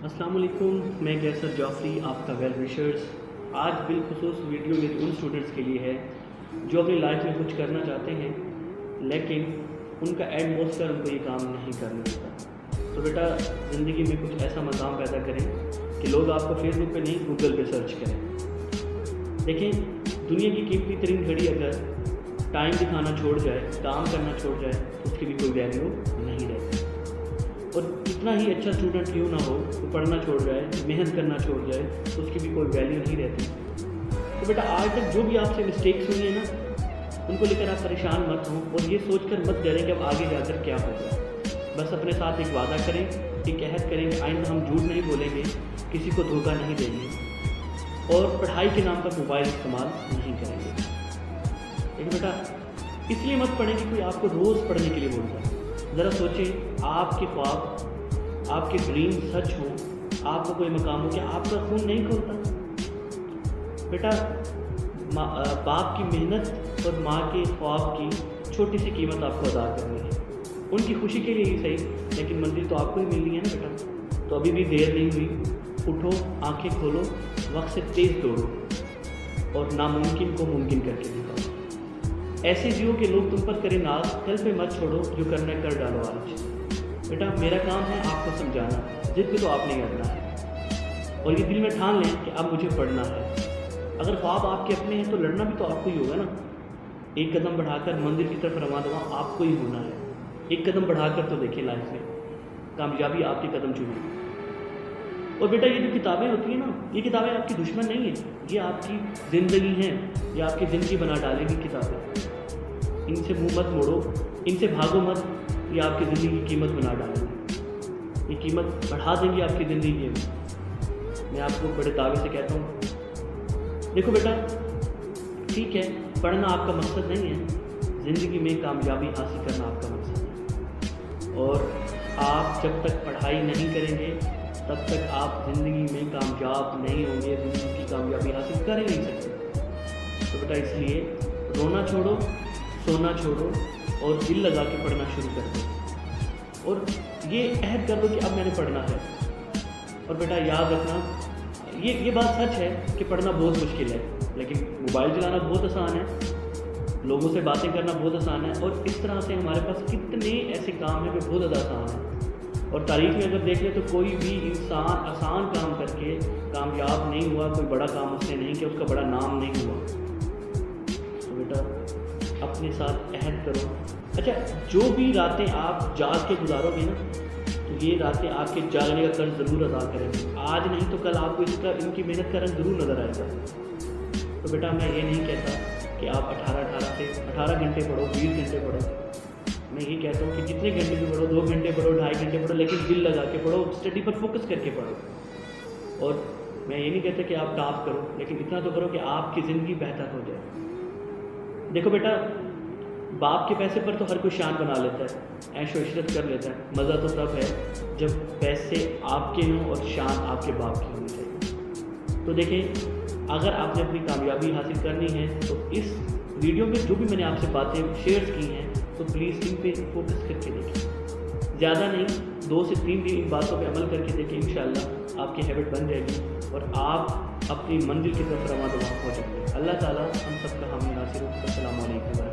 अस्सलाम वालेकुम, मैं कैसर जाफरी आपका वेल विशर्स। आज बिलखुसूस वीडियो मेरे उन स्टूडेंट्स के लिए है जो अपनी लाइफ में कुछ करना चाहते हैं लेकिन उनका एंड मोस्ट कर उनको ये काम नहीं करने देता। तो बेटा, ज़िंदगी में कुछ ऐसा मकाम पैदा करें कि लोग आपको फेसबुक पे नहीं गूगल पे सर्च करें। देखें, दुनिया की कीमती तरीन घड़ी अगर टाइम दिखाना छोड़ जाए, काम करना छोड़ जाए तो उसकी भी कोई वैल्यू नहीं रहती। और कितना ही अच्छा स्टूडेंट क्यों ना हो, वो पढ़ना छोड़ जाए, मेहनत करना छोड़ जाए तो उसकी भी कोई वैल्यू नहीं रहती। तो बेटा, आज तक जो भी आपसे मिस्टेक्स हुई है ना, उनको लेकर आप परेशान मत हों और ये सोचकर मत डरें कि अब आगे जाकर क्या होगा। बस अपने साथ एक वादा करें, एक अहद करें कि आइंदा हम झूठ नहीं बोलेंगे, किसी को धोखा नहीं देंगे और पढ़ाई के नाम पर मोबाइल इस्तेमाल नहीं करेंगे। लेकिन बेटा, इसलिए मत पढ़ें कि कोई आपको रोज़ पढ़ने के लिए बोलता है। ज़रा सोचें, आपके ख्वाब, आपके ड्रीम सच हो, आपको कोई मकाम हो, क्या आपका खून नहीं खोलता? बेटा, बाप की मेहनत और माँ के ख्वाब की छोटी सी कीमत आपको अदा करनी है। उनकी खुशी के लिए ही सही, लेकिन मंजिल तो आपको ही मिलनी है ना बेटा। तो अभी भी देर नहीं हुई, उठो, आंखें खोलो, वक्त से तेज़ दौड़ो और नामुमकिन को मुमकिन करके दिखाओ। ऐसे जियो के लोग तुम पर करें नाज, कल पे मत छोड़ो, जो करना कर डालो आज। बेटा, मेरा काम है आपको समझाना, जिद पे तो आपने करना है और ये दिल में ठान लें कि अब मुझे पढ़ना है। अगर ख्वाब आपके अपने हैं तो लड़ना भी तो आपको ही होगा ना। एक कदम बढ़ाकर मंदिर की तरफ रवाना आपको ही होना है। एक कदम बढ़ाकर तो देखें, लाइफ में कामयाबी आपके कदम चुने। और बेटा, ये जो किताबें होती हैं ना, ये किताबें आपकी दुश्मन नहीं है, ये आपकी ज़िंदगी हैं, ये आपकी ज़िंदगी बना डालेगी किताबें। इनसे मुंह मत मोड़ो, इनसे भागो मत, ये आपकी ज़िंदगी की कीमत बना डालेंगे, ये कीमत बढ़ा देंगी आपकी ज़िंदगी में। मैं आपको बड़े दावे से कहता हूँ, देखो बेटा, ठीक है, पढ़ना आपका मकसद नहीं है, ज़िंदगी में कामयाबी हासिल करना आपका मकसद है। और आप जब तक पढ़ाई नहीं करेंगे तब तक आप ज़िंदगी में कामयाब नहीं होंगे, ज़िंदगी की कामयाबी हासिल कर ही नहीं सकते। तो बेटा, इसलिए रोना छोड़ो, सोना छोड़ो और दिल लगा के पढ़ना शुरू कर दो और ये अहद कर दो कि अब मैंने पढ़ना है। और बेटा, याद रखना, ये बात सच है कि पढ़ना बहुत मुश्किल है, लेकिन मोबाइल चलाना बहुत आसान है, लोगों से बातें करना बहुत आसान है और इस तरह से हमारे पास कितने ऐसे काम हैं जो बहुत ज़्यादा आसान हैं। और तारीख में अगर देख ले तो कोई भी इंसान आसान काम करके कामयाब नहीं हुआ, कोई बड़ा काम उसने नहीं किया, उसका बड़ा नाम नहीं हुआ। तो बेटा, अपने साथ अहद करो। अच्छा, जो भी रातें आप जाग के गुजारोगे ना, तो ये रातें आपके जागने का कर्ज ज़रूर अदा करेंगे। आज नहीं तो कल आपको इनकी मेहनत का रंग ज़रूर नज़र आएगा। तो बेटा, मैं ये नहीं कहता कि आप 18 घंटे पढ़ो, 20 घंटे पढ़ो। मैं ये कहता हूँ कि जितने घंटे भी पढ़ो, 2 घंटे पढ़ो, 2.5 घंटे पढ़ो, लेकिन दिल लगा के पढ़ो, स्टडी पर फोकस करके पढ़ो। और मैं ये नहीं कहता कि आप टॉप करो, लेकिन इतना तो करो कि आपकी ज़िंदगी बेहतर हो जाए। देखो बेटा, बाप के पैसे पर तो हर कोई शान बना लेता है, ऐशो इशरत कर लेता है। मज़ा तो तब है जब पैसे आपके हों और शान आपके बाप की होनी चाहिए। तो देखें, अगर आपने अपनी कामयाबी हासिल करनी है तो इस वीडियो में जो भी मैंने आपसे बातें शेयर की हैं, तो प्लीज़ इन पे फोकस करके देखें। ज़्यादा नहीं, 2 से 3 दिन इन बातों पे अमल करके देखें, इंशाअल्लाह आपकी हैबिट बन जाएगी और आप अपनी मंजिल की तरफ रवाना हो जाएंगे। अल्लाह ताला हम सबका हामी नासिर हो। अस्सलामु अलैकुम।